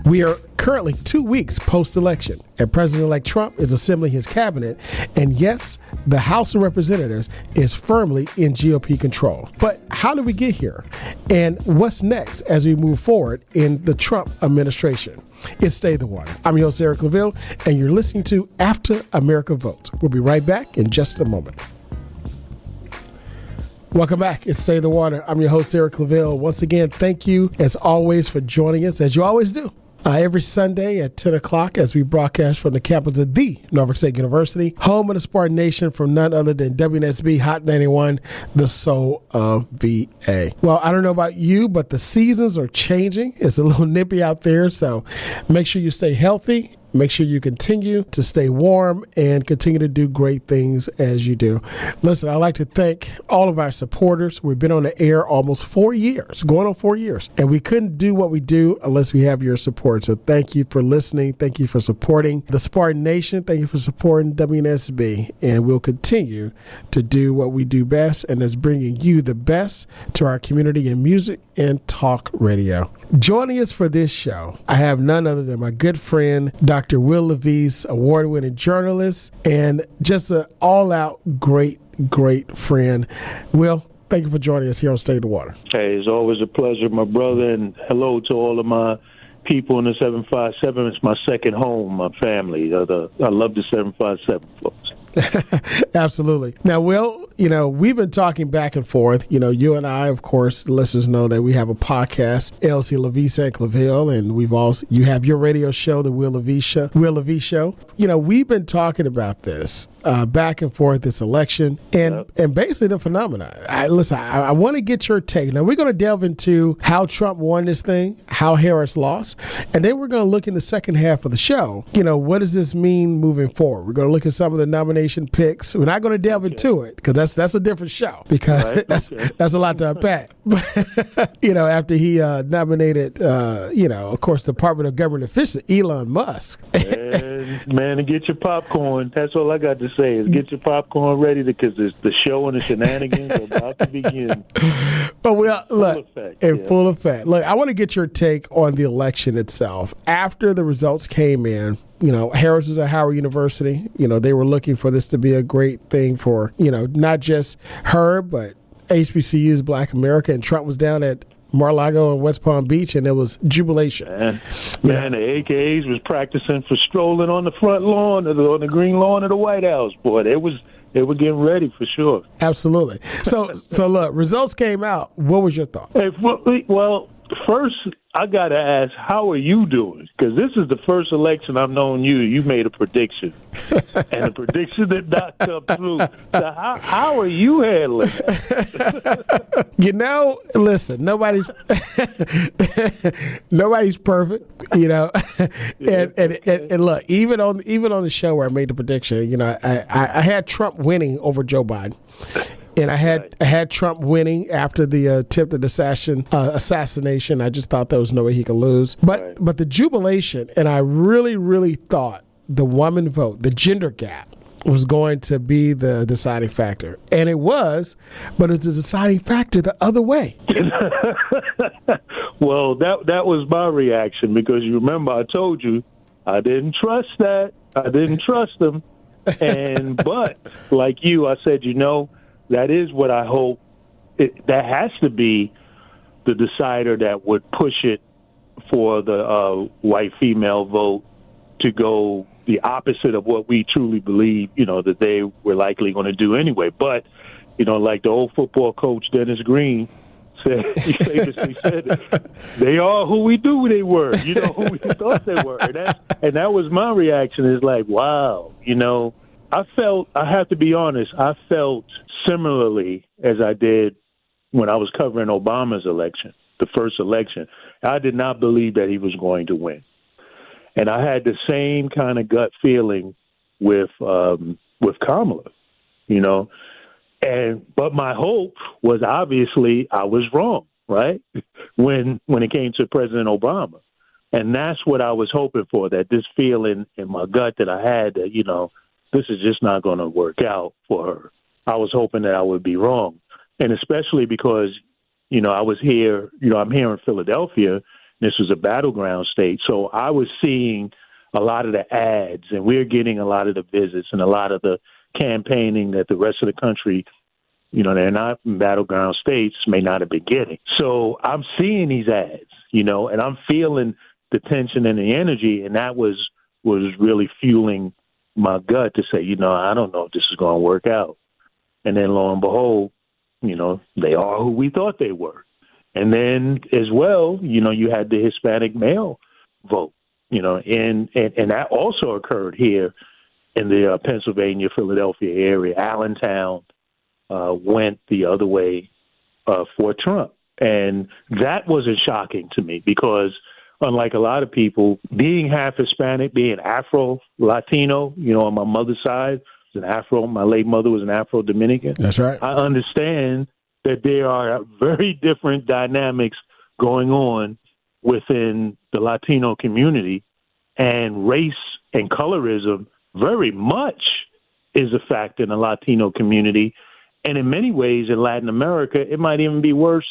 We are currently 2 weeks post-election, and President-elect Trump is assembling his cabinet, and yes, the House of Representatives is firmly in GOP control. But how did we get here? And what's next as we move forward in the Trump administration? It's Stay the Water. I'm your host, Eric LaVille, and you're listening to After America Votes. We'll be right back in just a moment. Welcome back. It's Stay the Water. I'm your host, Eric LaVille. Once again, thank you, as always, for joining us, as you always do. Every Sunday at 10 o'clock as we broadcast from the campus of the Norfolk State University, home of the Spartan Nation, from none other than WNSB Hot 91, the soul of VA. Well, I don't know about you, but the seasons are changing. It's a little nippy out there, so make sure you stay healthy. Make sure you continue to stay warm and continue to do great things as you do. Listen, I'd like to thank all of our supporters. We've been on the air almost 4 years, going on 4 years, and we couldn't do what we do unless we have your support. So thank you for listening. Thank you for supporting the Spartan Nation. Thank you for supporting WNSB, and we'll continue to do what we do best, and that's bringing you the best to our community in music and talk radio. Joining us for this show, I have none other than my good friend, Dr. Will LaVeise, award-winning journalist, and just an all-out great friend. Will, thank you for joining us here on Stay the Water. Hey, it's always a pleasure, my brother, and hello to all of my people in the 757. It's my second home, my family. I love the 757 folks. Absolutely. Now, Will, we've been talking back and forth. You and I, of course, the listeners know that we have a podcast, LC LaVeise and Claville, and you have your radio show, the Will LaVeise Show. We've been talking about this back and forth, this election, and basically the phenomenon. I want to get your take. Now, we're going to delve into how Trump won this thing, how Harris lost, and then we're going to look in the second half of the show. What does this mean moving forward? We're going to look at some of the nominations picks. We're not going to delve into it because that's a different show, because that's a lot to unpack. After he nominated, of course, Department of Government official Elon Musk. Man, and get your popcorn. That's all I got to say is get your popcorn ready, because the show and the shenanigans are about to begin. But full effect. Look, I want to get your take on the election itself. After the results came in, Harris is at Howard University. They were looking for this to be a great thing for, not just her, but HBCUs, Black America. And Trump was down at Mar-a-Lago and West Palm Beach, and there was jubilation. Man, the AKAs was practicing for strolling on the front lawn, on the green lawn of the White House. Boy, they were getting ready for sure. Absolutely. So look, results came out. What was your thought? Hey, well, first, I got to ask, how are you doing? Because this is the first election I've known you. You made a prediction, and the prediction did not come through. So how are you handling that? Listen, nobody's perfect, and look, even on the show where I made the prediction, I had Trump winning over Joe Biden. And I had Trump winning after the attempted assassination. I just thought there was no way he could lose. But the jubilation, and I really, really thought the woman vote, the gender gap, was going to be the deciding factor. And it was, but it's the deciding factor the other way. Well, that was my reaction, because you remember I told you I didn't trust that. I didn't trust them. But like you, I said, that is what I hope. That has to be the decider that would push it for the white female vote to go the opposite of what we truly believe, that they were likely going to do anyway. But, like the old football coach Dennis Green said, he famously said, they are who we knew they were, who we thought they were. And that was my reaction, is like, wow, I have to be honest, I felt similarly as I did when I was covering Obama's election, the first election. I did not believe that he was going to win. And I had the same kind of gut feeling with Kamala, but my hope was, obviously I was wrong, right? When it came to President Obama. And that's what I was hoping for, that this feeling in my gut that I had that, this is just not going to work out for her. I was hoping that I would be wrong. And especially because, I was here, I'm here in Philadelphia, This was a battleground state. So I was seeing a lot of the ads, and we're getting a lot of the visits and a lot of the campaigning that the rest of the country, they're not in battleground states, may not have been getting. So I'm seeing these ads, and I'm feeling the tension and the energy, and that was really fueling my gut to say, I don't know if this is going to work out. And then lo and behold, they are who we thought they were. And then as well, you had the Hispanic male vote, and that also occurred here in the Pennsylvania, Philadelphia area. Allentown went the other way for Trump. And that wasn't shocking to me because unlike a lot of people, being half Hispanic, being Afro-Latino, on my mother's side, my late mother was an Afro-Dominican. That's right. I understand that there are very different dynamics going on within the Latino community, and race and colorism very much is a fact in the Latino community. And in many ways in Latin America, it might even be worse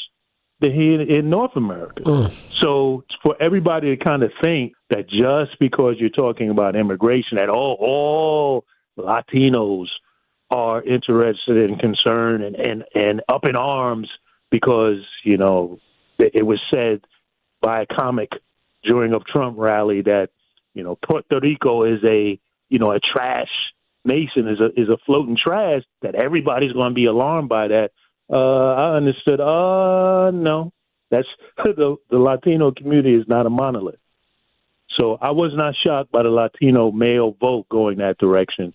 than here in North America. So for everybody to kind of think that just because you're talking about immigration, that all Latinos are interested and concerned and up in arms because, it was said by a comic during a Trump rally that, Puerto Rico is a trash nation, is a floating trash, that everybody's going to be alarmed by that. I understood, no, that's the Latino community is not a monolith. So I was not shocked by the Latino male vote going that direction.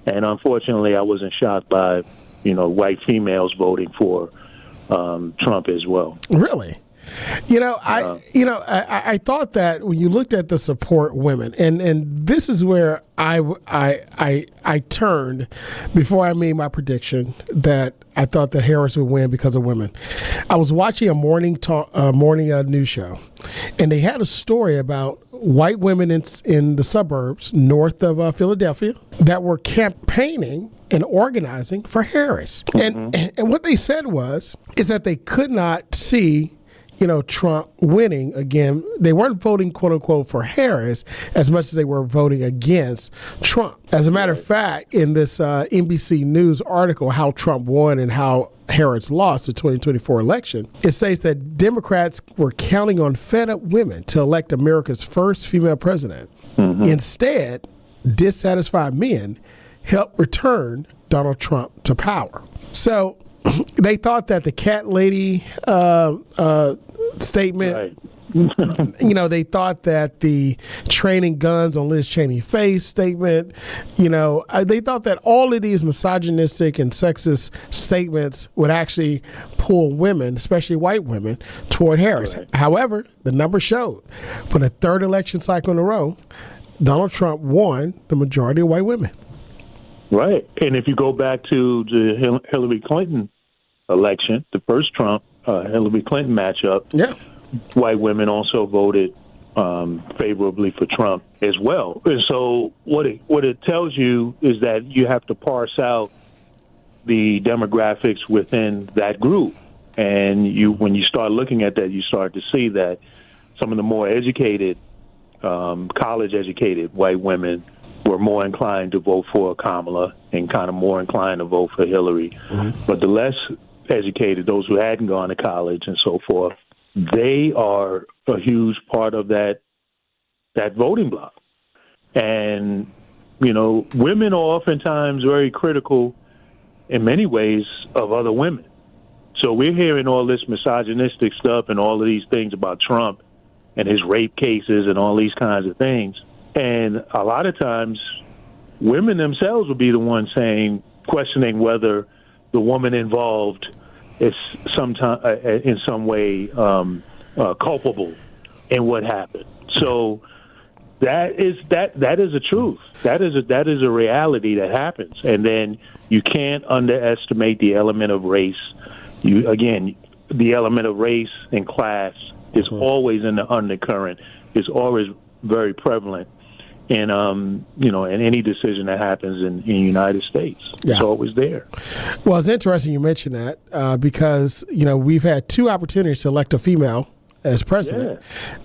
And unfortunately, I wasn't shocked by, white females voting for Trump as well. Really? I thought that when you looked at the support women, and this is where I turned before I made my prediction that I thought that Harris would win because of women. I was watching a morning news show, and they had a story about white women in the suburbs north of Philadelphia that were campaigning and organizing for Harris. And what they said is that they could not see Trump winning again. They weren't voting, quote unquote, for Harris as much as they were voting against Trump. As a matter of fact, in this NBC News article, How Trump Won and How Harris lost the 2024 election, it says that Democrats were counting on fed up women to elect America's first female president. Instead, dissatisfied men helped return Donald Trump to power. So they thought that the cat lady statement, right. They thought that the training guns on Liz Cheney face statement, they thought that all of these misogynistic and sexist statements would actually pull women, especially white women, toward Harris. Right. However, the numbers showed for the third election cycle in a row, Donald Trump won the majority of white women. Right. And if you go back to the Hillary Clinton election, the first Trump Hillary Clinton matchup, white women also voted favorably for Trump as well. And so what it tells you is that you have to parse out the demographics within that group. And when you start looking at that, you start to see that some of the more educated, college-educated white women were more inclined to vote for Kamala and kind of more inclined to vote for Hillary. But the less educated, those who hadn't gone to college and so forth, they are a huge part of that voting bloc. And, women are oftentimes very critical in many ways of other women. So we're hearing all this misogynistic stuff and all of these things about Trump and his rape cases and all these kinds of things. And a lot of times women themselves will be the ones questioning whether the woman involved is in some way culpable in what happened. So that is a truth. That is a reality that happens. And then you can't underestimate the element of race. The element of race and class is always in the undercurrent. It's always very prevalent in in any decision that happens in the United States. It's always there. Well, it's interesting you mentioned that because we've had two opportunities to elect a female as president.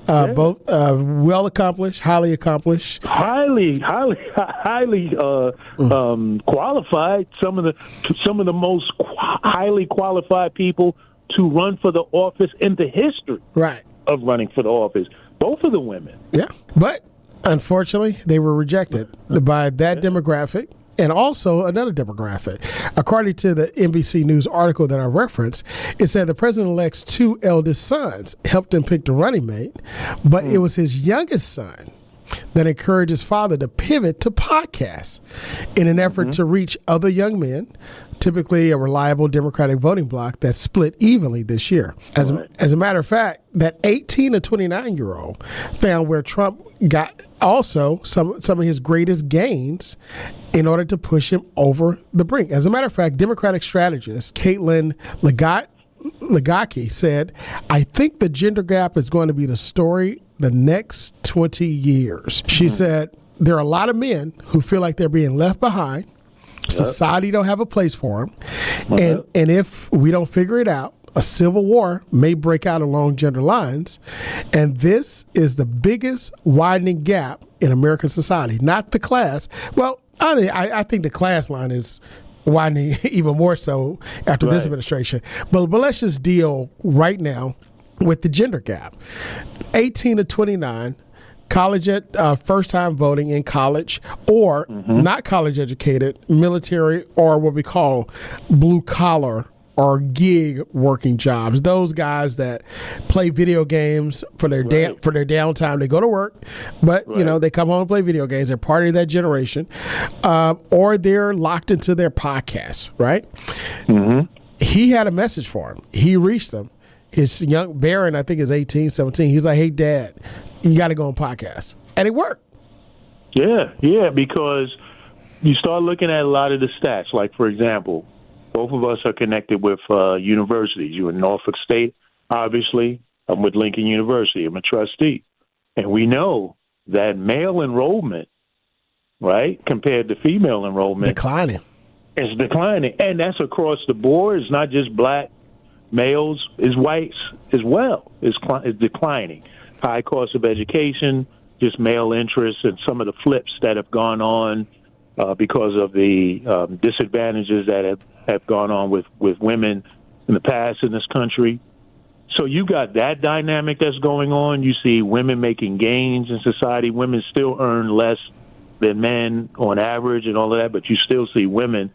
Both well accomplished, highly accomplished, highly qualified. Some of the most highly qualified people to run for the office in the history of running for the office. Both of the women. Yeah, but unfortunately, they were rejected by that demographic. And also another demographic. According to the NBC News article that I referenced, it said the president-elect's two eldest sons helped him pick the running mate, but it was his youngest son that encouraged his father to pivot to podcasts in an effort to reach other young men, typically a reliable Democratic voting bloc that split evenly this year. As a matter of fact, that 18 to 29-year-old found where Trump got also some of his greatest gains in order to push him over the brink. As a matter of fact, Democratic strategist Caitlin Legacki said, "I think the gender gap is going to be the story the next 20 years. She said, there are a lot of men who feel like they're being left behind. Society don't have a place for them. And if we don't figure it out, a civil war may break out along gender lines. And this is the biggest widening gap in American society, not the class." Well, I think the class line is widening even more so after this administration. But let's just deal right now with the gender gap. 18 to 29, college first time voting in college, or not college educated, military, or what we call blue collar or gig working jobs. Those guys that play video games for their for their downtime. They go to work, but you know, they come home and play video games. They're part of that generation, or they're locked into their podcasts. Right? He had a message for him. He reached him. His young Barron, I think, is 18, 17. He's like, "Hey, Dad, you got to go on podcasts," and it worked. Yeah, because you start looking at a lot of the stats. Like, for example, both of us are connected with universities. You in Norfolk State, obviously. I'm with Lincoln University. I'm a trustee. And we know that male enrollment, right, compared to female enrollment, is declining. And that's across the board. It's not just black males, it's whites as well. It's declining. High cost of education, just male interest, and some of the flips that have gone on because of the disadvantages that have gone on with women in the past in this country. So you got that dynamic that's going on. You see women making gains in society. Women still earn less than men on average and all of that, but you still see women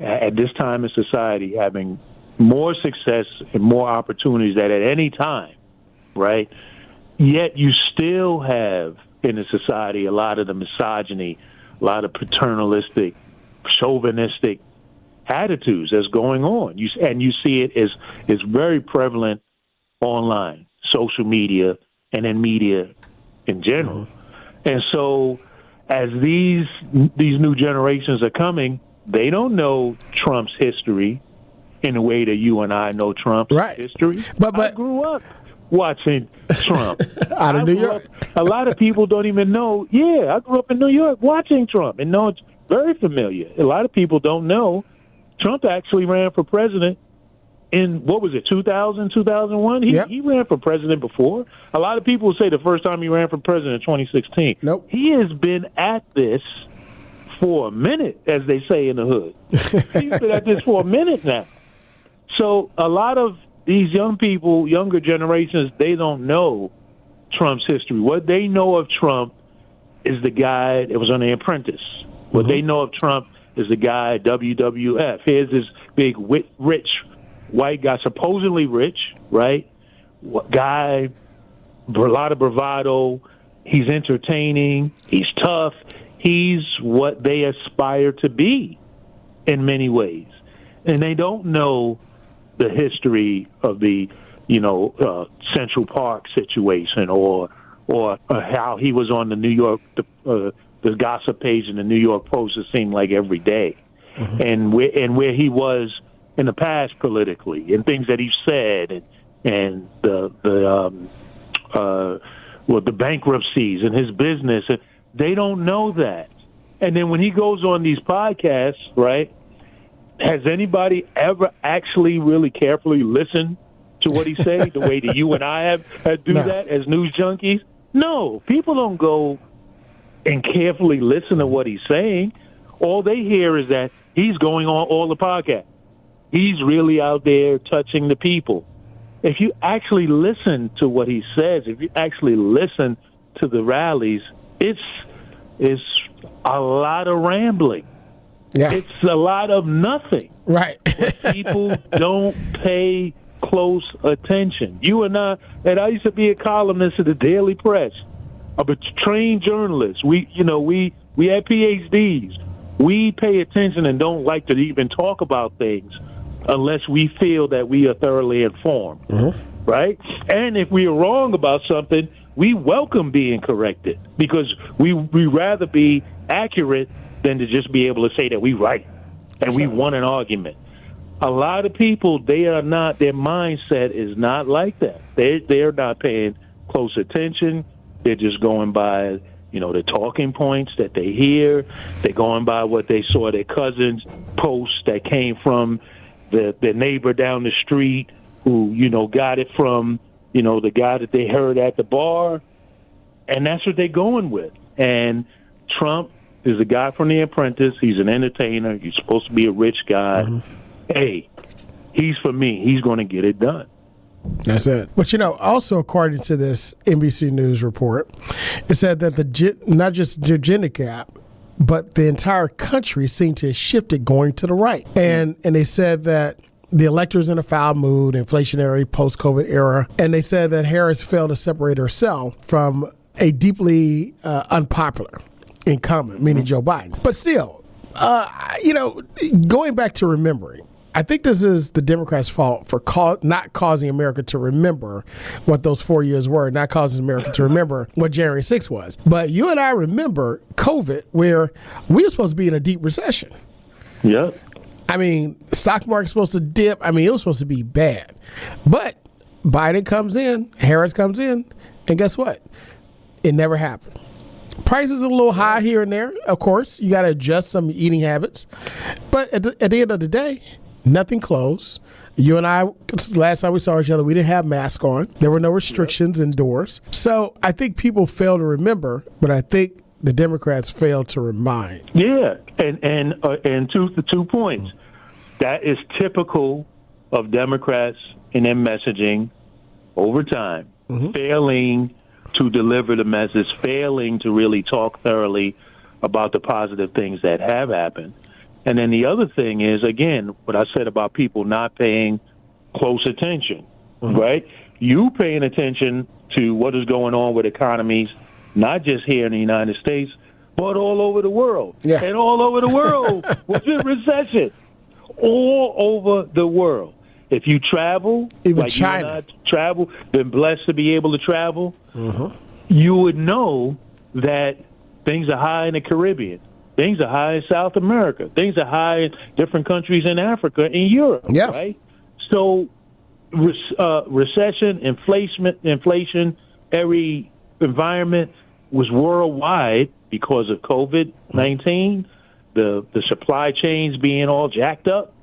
at this time in society having more success and more opportunities than at any time, right? Yet you still have in the society a lot of the misogyny, a lot of paternalistic, chauvinistic attitudes that's going on. You see it is very prevalent online, social media, and in media in general. And so as these new generations are coming, they don't know Trump's history in the way that you and I know Trump's history. But I grew up watching Trump. Out of New York. A lot of people don't even know. Yeah, I grew up in New York watching Trump, and know it's very familiar. A lot of people don't know Trump actually ran for president in, 2000, 2001? He ran for president before. A lot of people say the first time he ran for president in 2016. Nope. He has been at this for a minute, as they say in the hood. He's been at this for a minute now. So a lot of these young people, younger generations, they don't know Trump's history. What they know of Trump is the guy that was on The Apprentice. What they know of Trump is the guy WWF. Here's this big, rich white guy, supposedly rich, right? Guy, a lot of bravado. He's entertaining. He's tough. He's what they aspire to be in many ways. And they don't know the history of the, Central Park situation or how he was on the New York, the gossip page in the New York Post, it seemed like every day. And where he was in the past politically, and things that he said, and the bankruptcies and his business. They don't know that. And then when he goes on these podcasts, right, has anybody ever actually really carefully listened to what he said the way that you and I have do No. that as news junkies? No, people don't go and carefully listen to what he's saying. All they hear is that he's going on all the podcasts. He's really out there touching the people. If you actually listen to what he says, if you actually listen to the rallies, it's a lot of rambling. Yeah. It's a lot of nothing. Right. People don't pay close attention. You and I used to be a columnist at the Daily Press. I'm a trained journalist. We had PhDs. We pay attention and don't like to even talk about things unless we feel that we are thoroughly informed, right? And if we are wrong about something, we welcome being corrected because we rather be accurate than to just be able to say that we right and we won an argument. A lot of people, their mindset is not like that. They're not paying close attention. They're just going by, the talking points that they hear. They're going by what they saw their cousins post that came from their neighbor down the street who, got it from, the guy that they heard at the bar. And that's what they're going with. And Trump is a guy from The Apprentice. He's an entertainer. He's supposed to be a rich guy. Hey, he's for me. He's going to get it done. That's it. But, also according to this NBC News report, it said that not just the gender gap, but the entire country seemed to have shifted going to the right. And they said that the electors in a foul mood, inflationary post-COVID era, and they said that Harris failed to separate herself from a deeply unpopular incumbent, meaning Joe Biden. But still, going back to remembering, I think this is the Democrats' fault for not causing America to remember what those 4 years were, not causing America to remember what January 6th was. But you and I remember COVID, where we were supposed to be in a deep recession. Yeah. I mean, stock market's supposed to dip. I mean, it was supposed to be bad. But Biden comes in, Harris comes in, and guess what? It never happened. Prices are a little high here and there, of course. You got to adjust some eating habits. But at the end of the day, nothing closed. You and I, last time we saw each other, we didn't have masks on. There were no restrictions indoors. So I think people fail to remember, but I think the Democrats fail to remind. Yeah, and two points. That is typical of Democrats in their messaging over time, failing to deliver the message, failing to really talk thoroughly about the positive things that have happened. And then the other thing is, again, what I said about people not paying close attention, right? You paying attention to what is going on with economies, not just here in the United States, but all over the world. Yeah. And all over the world was in recession. All over the world. If you travel, even like China, you and I travel, been blessed to be able to travel, you would know that things are high in the Caribbean. Things are high in South America. Things are high in different countries in Africa and Europe, right? So recession, inflation, every environment was worldwide because of COVID-19, the supply chains being all jacked up.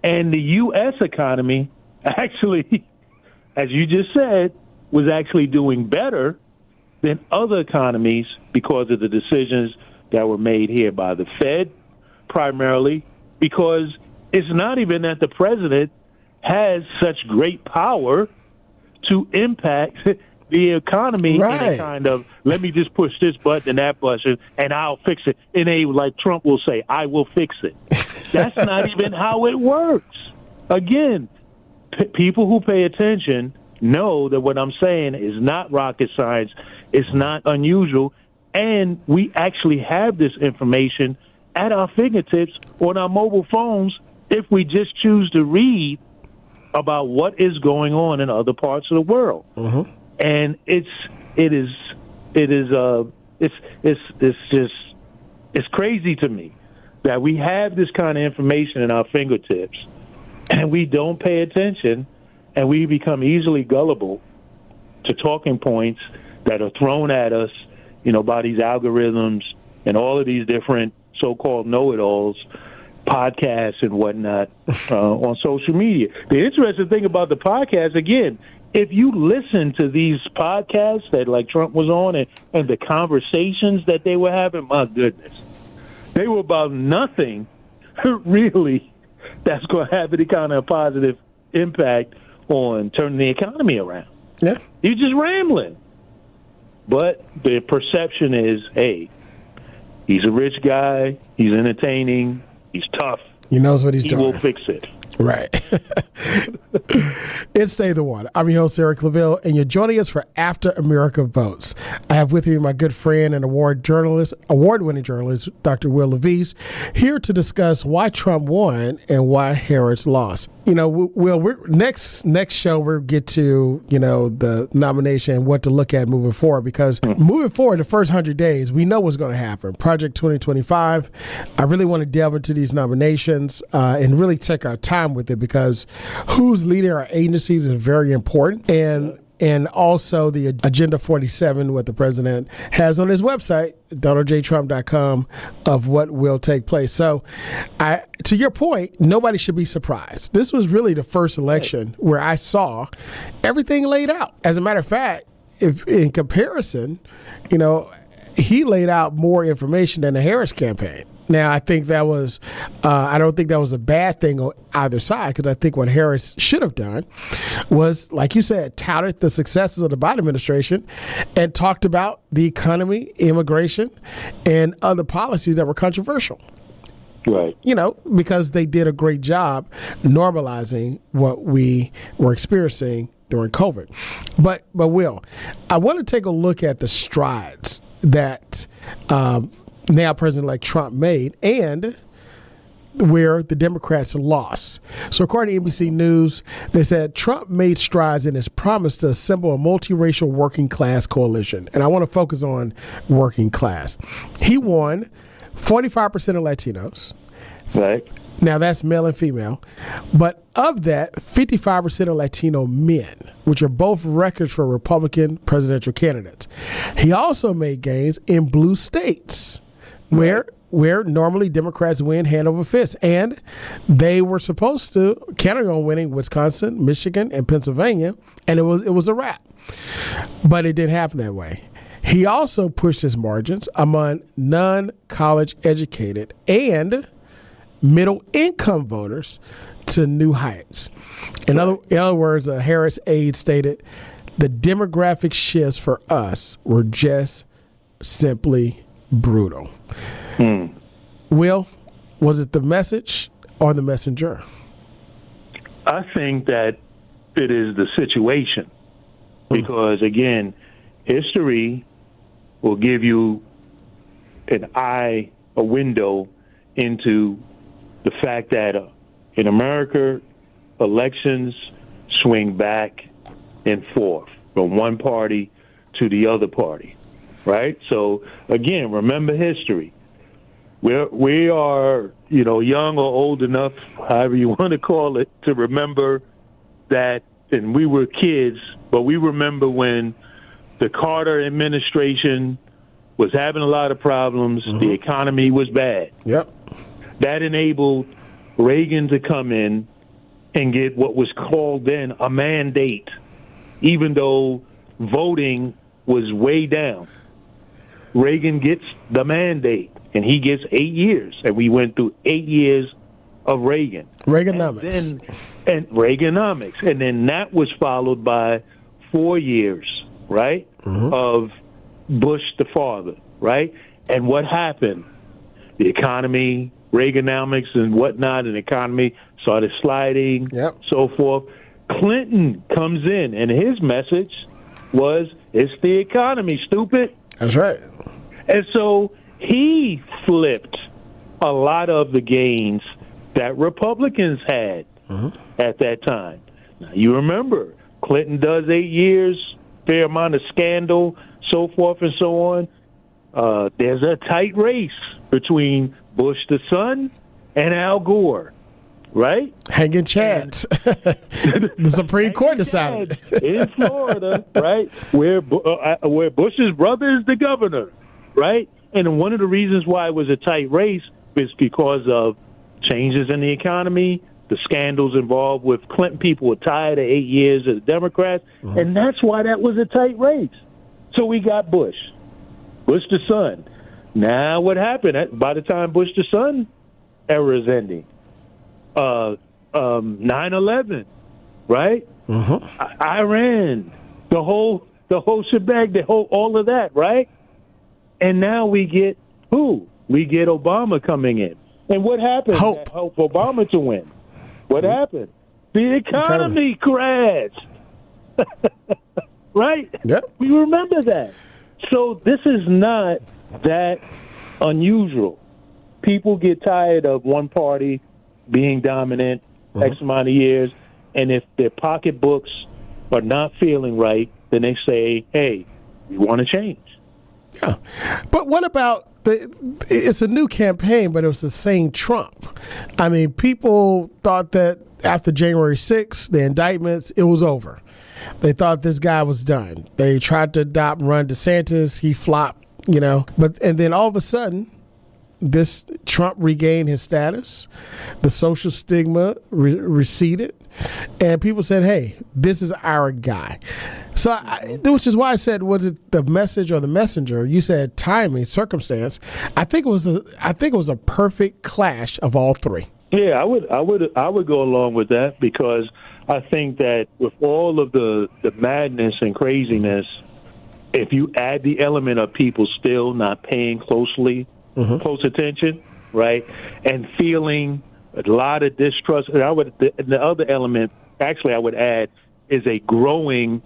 And the U.S. economy actually, as you just said, was actually doing better than other economies because of the decisions that were made here by the Fed, primarily because it's not even that the president has such great power to impact the economy in a kind of, let me just push this button and that button and I'll fix it. In a, like Trump will say, I will fix it. That's not even how it works. Again, people who pay attention know that what I'm saying is not rocket science. It's not unusual. And we actually have this information at our fingertips on our mobile phones if we just choose to read about what is going on in other parts of the world. And it's crazy to me that we have this kind of information in our fingertips and we don't pay attention and we become easily gullible to talking points that are thrown at us, by these algorithms and all of these different so-called know-it-alls podcasts and whatnot on social media. The interesting thing about the podcast, again, if you listen to these podcasts that like Trump was on and the conversations that they were having, my goodness, they were about nothing really that's going to have any kind of positive impact on turning the economy around. Yeah. You're just rambling. But the perception is, hey, he's a rich guy, he's entertaining, he's tough. He knows what he's doing. He will fix it. Right. It's Stay the Water. I'm your host, Eric Laville, and you're joining us for After America Votes. I have with me my good friend and award-winning journalist, Dr. Will Levis, here to discuss why Trump won and why Harris lost. You know, Will, next show we'll get to, the nomination and what to look at moving forward, because moving forward, the first 100 days, we know what's going to happen. Project 2025. I really want to delve into these nominations and really take our time with it, because who's leading our agencies is very important. And also the Agenda 47, what the president has on his website, DonaldJTrump.com, of what will take place. So to your point, nobody should be surprised. This was really the first election where I saw everything laid out. As a matter of fact, if in comparison, he laid out more information than the Harris campaign. Now, I think that was, I don't think that was a bad thing on either side, because I think what Harris should have done was, like you said, touted the successes of the Biden administration and talked about the economy, immigration, and other policies that were controversial. Right. Because they did a great job normalizing what we were experiencing during COVID. But Will, I want to take a look at the strides that now President-elect Trump made and where the Democrats lost. So according to NBC News, they said Trump made strides in his promise to assemble a multiracial working class coalition. And I want to focus on working class. He won 45% of Latinos. Right. Now that's male and female. But of that, 55% are Latino men, which are both records for Republican presidential candidates. He also made gains in blue states, where normally Democrats win hand over fist. And they were supposed to count on winning Wisconsin, Michigan, and Pennsylvania, and it was a wrap. But it didn't happen that way. He also pushed his margins among non-college educated and middle-income voters to new heights. In other words, a Harris aide stated, the demographic shifts for us were just simply brutal. Will, was it the message or the messenger? I think that it is the situation, because, again, history will give you a window into the fact that in America, elections swing back and forth from one party to the other party, right? So, again, remember history. We are, young or old enough, however you want to call it, to remember that, and we were kids, but we remember when the Carter administration was having a lot of problems, the economy was bad. Yep. That enabled Reagan to come in and get what was called then a mandate, even though voting was way down. Reagan gets the mandate, and he gets 8 years, and we went through 8 years of Reagan. Reaganomics. And Reaganomics. And then that was followed by 4 years, right, of Bush the father, right? And what happened? The economy, Reaganomics and whatnot, and the economy started sliding, so forth. Clinton comes in, and his message was, it's the economy, stupid. That's right. And so he flipped a lot of the gains that Republicans had at that time. Now, you remember, Clinton does 8 years, fair amount of scandal, so forth and so on. There's a tight race between Bush the son and Al Gore, right? Hanging chads. The Supreme Court decided. In Florida, right, where Bush's brother is the governor, right? And one of the reasons why it was a tight race is because of changes in the economy, the scandals involved with Clinton. People were tired of 8 years of the Democrats, and that's why that was a tight race. So we got Bush the son. Now what happened? By the time Bush the son era is ending, 9/11, right? Iran, the whole shebang, all of that, right? And now we get who? We get Obama coming in. And what happened? Hope Obama to win. What happened? The economy crashed. Right? Yep. We remember that. So this is not that unusual. People get tired of one party being dominant X amount of years, and if their pocketbooks are not feeling right, then they say, hey, we want to change. Yeah. But what about it's a new campaign, but it was the same Trump. I mean, people thought that after January 6th, the indictments, it was over. They thought this guy was done. They tried to adopt and run DeSantis. He flopped, and then all of a sudden, this Trump regained his status. The social stigma receded. And people said, hey, this is our guy. So, which is why I said, was it the message or the messenger? You said timing, circumstance. I think it was a perfect clash of all three. Yeah, I would go along with that, because I think that with all of the madness and craziness, if you add the element of people still not paying close attention, right, and feeling a lot of distrust, and the other element, actually, I would add, is a growing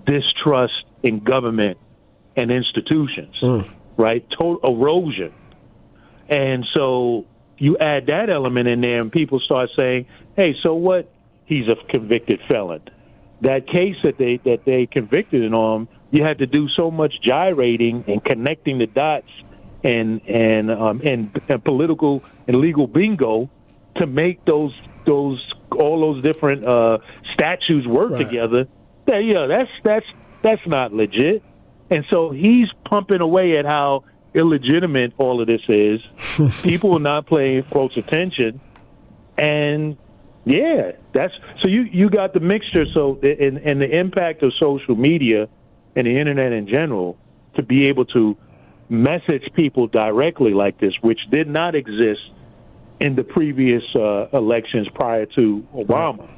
distrust in government and institutions, right? Total erosion. And so you add that element in there, and people start saying, hey, so what? He's a convicted felon. That case that they convicted him on, you had to do so much gyrating and connecting the dots and political and legal bingo to make all those different statutes work together. That's not legit. And so he's pumping away at how illegitimate all of this is. People are not paying close attention, and so you got the mixture. So and the impact of social media and the internet in general to be able to message people directly like this, which did not exist in the previous elections prior to Obama.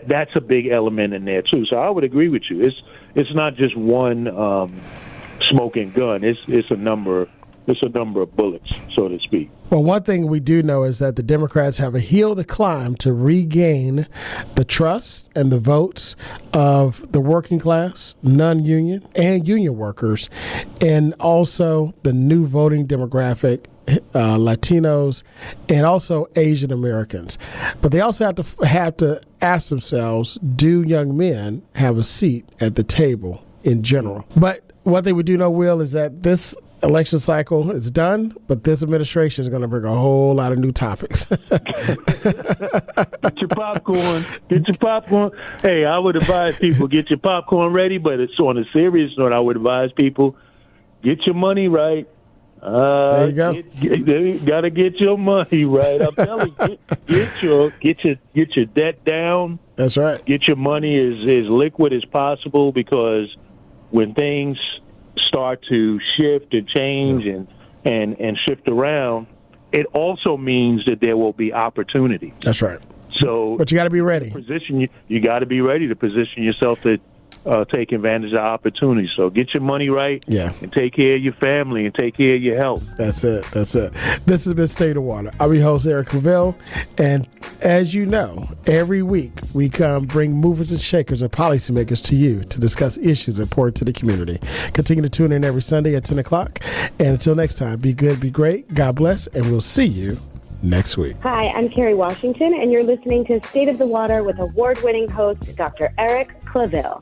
That's a big element in there too. So I would agree with you. It's not just one smoking gun. It's a number of bullets, so to speak. Well, one thing we do know is that the Democrats have a hill to climb to regain the trust and the votes of the working class, non-union, and union workers, and also the new voting demographic, Latinos, and also Asian Americans. But they also have to ask themselves, do young men have a seat at the table in general? But one thing we do know, Will, is that this election cycle is done, but this administration is going to bring a whole lot of new topics. Get your popcorn. Get your popcorn. Hey, I would advise people, get your popcorn ready, but it's on a serious note. I would advise people, get your money right. There you go. You got to get your money right. I'm telling you, get your debt down. That's right. Get your money as liquid as possible, because when things start to shift and change and shift around, it also means that there will be opportunity. That's right. So, but you got to be ready. You got to be ready to position yourself to take advantage of opportunities. So get your money right, and take care of your family and take care of your health. That's it. This has been State of Water. I'm your host, Eric Claville, and as you know, every week we come bring movers and shakers and policymakers to you to discuss issues important to the community. Continue to tune in every Sunday at 10 o'clock. And until next time, be good, be great, God bless, and we'll see you next week. Hi, I'm Carrie Washington, and you're listening to State of the Water with award-winning host Dr. Eric Claville.